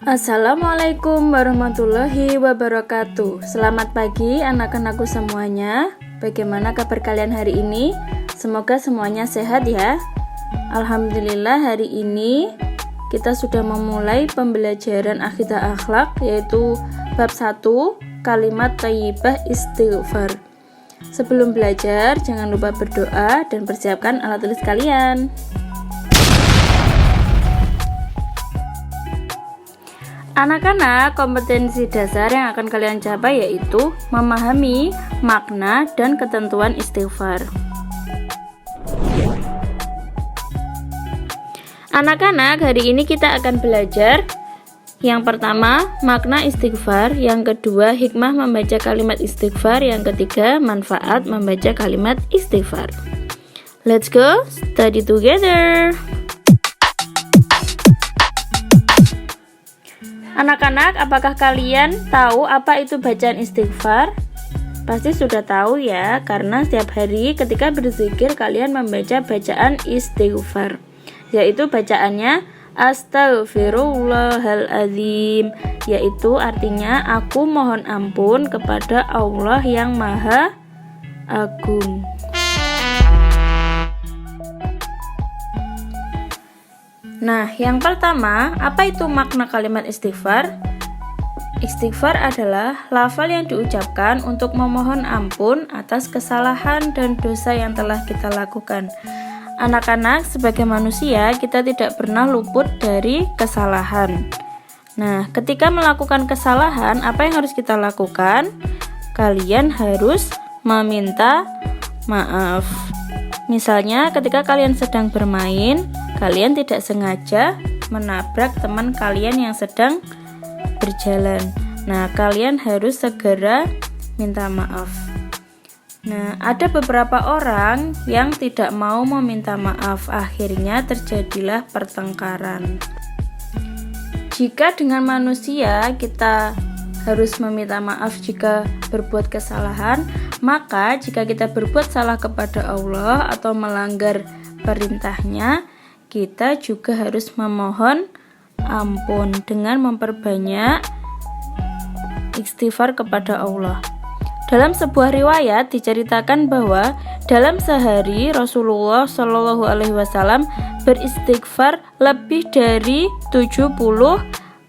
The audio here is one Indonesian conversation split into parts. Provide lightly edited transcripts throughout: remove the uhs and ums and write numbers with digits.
Assalamualaikum warahmatullahi wabarakatuh. Selamat pagi anak-anakku semuanya. Bagaimana kabar kalian hari ini? Semoga semuanya sehat ya. Alhamdulillah hari ini kita sudah memulai pembelajaran akidah akhlak, yaitu bab 1, kalimat thayyibah istighfar. Sebelum belajar, jangan lupa berdoa dan persiapkan alat tulis kalian. Anak-anak, kompetensi dasar yang akan kalian capai yaitu memahami makna dan ketentuan istighfar. Anak-anak, hari ini kita akan belajar yang pertama, makna istighfar, yang kedua, hikmah membaca kalimat istighfar, yang ketiga, manfaat membaca kalimat istighfar. Let's go study together. Anak-anak, apakah kalian tahu apa itu bacaan istighfar? Pasti sudah tahu ya, karena setiap hari ketika berzikir kalian membaca bacaan istighfar, yaitu bacaannya Astaghfirullahaladzim, yaitu artinya aku mohon ampun kepada Allah yang Maha Agung. Nah, yang pertama, apa itu makna kalimat istighfar? Istighfar adalah lafal yang diucapkan untuk memohon ampun atas kesalahan dan dosa yang telah kita lakukan. Anak-anak, sebagai manusia, kita tidak pernah luput dari kesalahan. Nah, ketika melakukan kesalahan, apa yang harus kita lakukan? Kalian harus meminta maaf. Misalnya, ketika kalian sedang bermain, kalian tidak sengaja menabrak teman kalian yang sedang berjalan. Nah, kalian harus segera minta maaf. Nah, ada beberapa orang yang tidak mau meminta maaf, akhirnya terjadilah pertengkaran. Jika dengan manusia kita harus meminta maaf jika berbuat kesalahan, maka jika kita berbuat salah kepada Allah atau melanggar perintahnya, kita juga harus memohon ampun dengan memperbanyak istighfar kepada Allah. Dalam sebuah riwayat diceritakan bahwa dalam sehari Rasulullah Shallallahu Alaihi Wasallam beristighfar lebih dari 70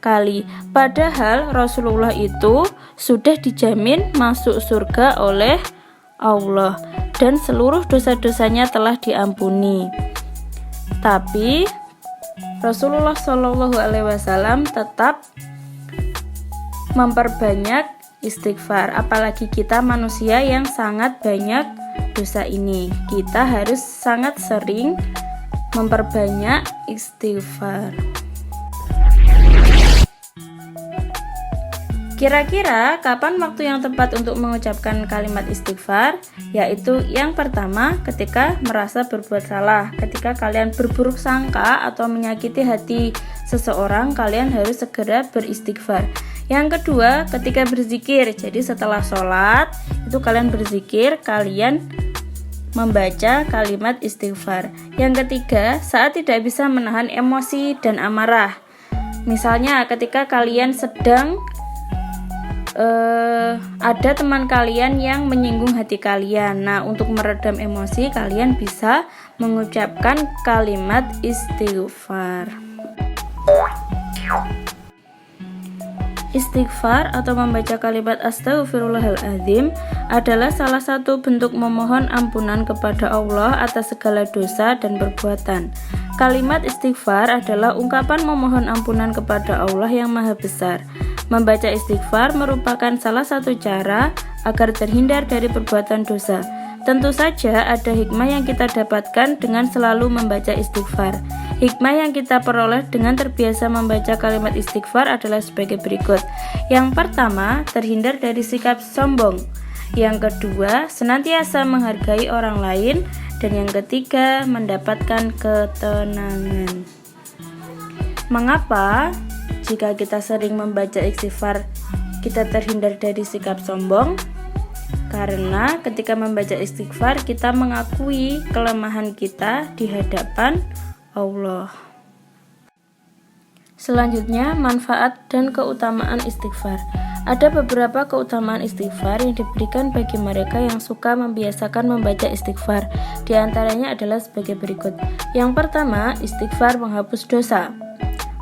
kali. Padahal Rasulullah itu sudah dijamin masuk surga oleh Allah dan seluruh dosa-dosanya telah diampuni. Tapi Rasulullah Shallallahu Alaihi Wasallam tetap memperbanyak istighfar. Apalagi kita manusia yang sangat banyak dosa ini, kita harus sangat sering memperbanyak istighfar. Kira-kira kapan waktu yang tepat untuk mengucapkan kalimat istighfar? Yaitu yang pertama, ketika merasa berbuat salah. Ketika kalian berburuk sangka atau menyakiti hati seseorang, kalian harus segera beristighfar. Yang kedua, ketika berzikir. Jadi setelah sholat, itu kalian berzikir, kalian membaca kalimat istighfar. Yang ketiga, saat tidak bisa menahan emosi dan amarah. Misalnya ketika kalian sedang ada teman kalian yang menyinggung hati kalian. Nah, untuk meredam emosi, kalian bisa mengucapkan kalimat istighfar. Istighfar atau membaca kalimat Astaghfirullahaladzim adalah salah satu bentuk memohon ampunan kepada Allah atas segala dosa dan perbuatan. Kalimat istighfar adalah ungkapan memohon ampunan kepada Allah yang Maha Besar. Membaca istighfar merupakan salah satu cara agar terhindar dari perbuatan dosa. Tentu saja ada hikmah yang kita dapatkan dengan selalu membaca istighfar. Hikmah yang kita peroleh dengan terbiasa membaca kalimat istighfar adalah sebagai berikut. Yang pertama, terhindar dari sikap sombong. Yang kedua, senantiasa menghargai orang lain. Dan yang ketiga, mendapatkan ketenangan. Mengapa? Jika kita sering membaca istighfar, kita terhindar dari sikap sombong. Karena ketika membaca istighfar, kita mengakui kelemahan kita di hadapan Allah. Selanjutnya, manfaat dan keutamaan istighfar. Ada beberapa keutamaan istighfar yang diberikan bagi mereka yang suka membiasakan membaca istighfar. Di antaranya adalah sebagai berikut. Yang pertama, istighfar menghapus dosa.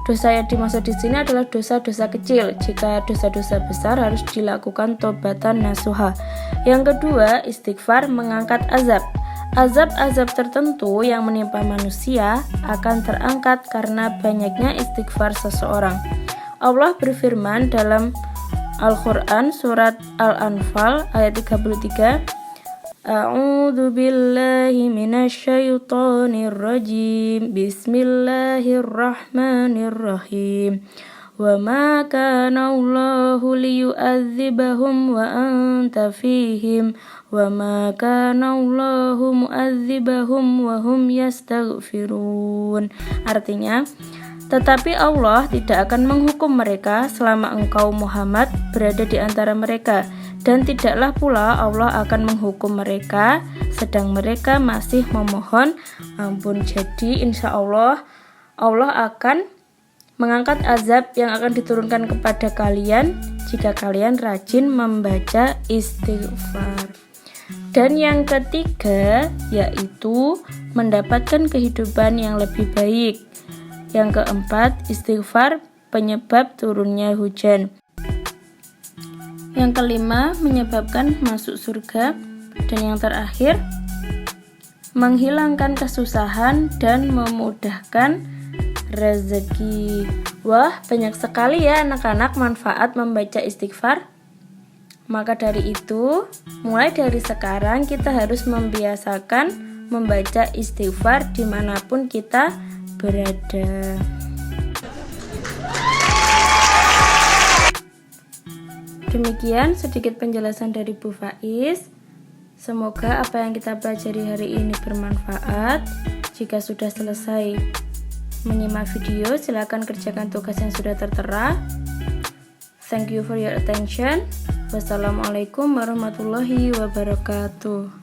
Dosa yang dimaksud di sini adalah dosa-dosa kecil. Jika dosa-dosa besar harus dilakukan tobatan nasuha. Yang kedua, istighfar mengangkat azab. Azab-azab tertentu yang menimpa manusia akan terangkat karena banyaknya istighfar seseorang. Allah berfirman dalam Al-Quran surat Al-Anfal ayat 33, A'udzu billahi minasyaitonir rajim. Bismillahirrahmanirrahim. Wa ma kana Allahu liyu'adzibahum wa anta fihim wa ma kana Allahu mu'adzibahum wa hum yastaghfirun. Artinya, tetapi Allah tidak akan menghukum mereka selama engkau Muhammad berada di antara mereka, dan tidaklah pula Allah akan menghukum mereka sedang mereka masih memohon ampun. Jadi insya Allah akan mengangkat azab yang akan diturunkan kepada kalian jika kalian rajin membaca istighfar. Dan yang ketiga yaitu mendapatkan kehidupan yang lebih baik. Yang keempat, istighfar penyebab turunnya hujan. Yang kelima, menyebabkan masuk surga. Dan yang terakhir, menghilangkan kesusahan dan memudahkan rezeki. Wah, banyak sekali ya anak-anak manfaat membaca istighfar. Maka dari itu, mulai dari sekarang kita harus membiasakan membaca istighfar dimanapun kita berada. Demikian sedikit penjelasan dari Bu Faiz. Semoga apa yang kita pelajari hari ini bermanfaat. Jika sudah selesai menyimak video, silakan kerjakan tugas yang sudah tertera. Thank you for your attention. Wassalamualaikum warahmatullahi wabarakatuh.